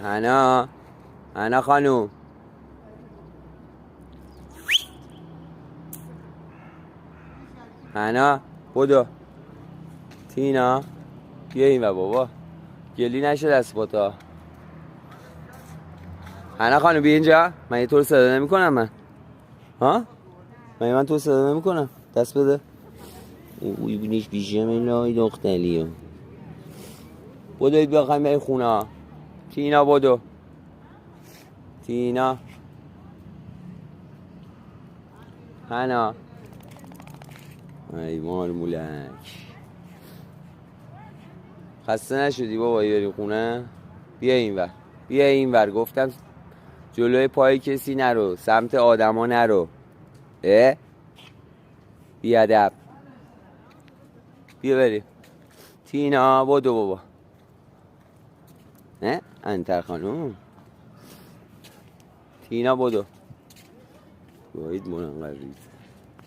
هنا هنا خانوم، هنا بودو. تینا بیا این و بابا گلی نشه دست باتا. هنا خانوم بیا اینجا. من یه طور صدا نمی کنم من؟ ها؟ من تو صدا نمی کنم؟ دست بده. اوی بینیش بیشم الهی دختلیو. بودوید بخوایم بای خونه. تینا بودو. تینا هنا ای مال مولک. خسته نشدی بابا بریم خونه؟ بیا اینور، بیا اینور. گفتم جلوی پای کسی نرو، سمت آدما نرو. بیادب. بیا بریم. تینا بودو بابا. نه انتر خانوم. تینا بودو. باید منقرید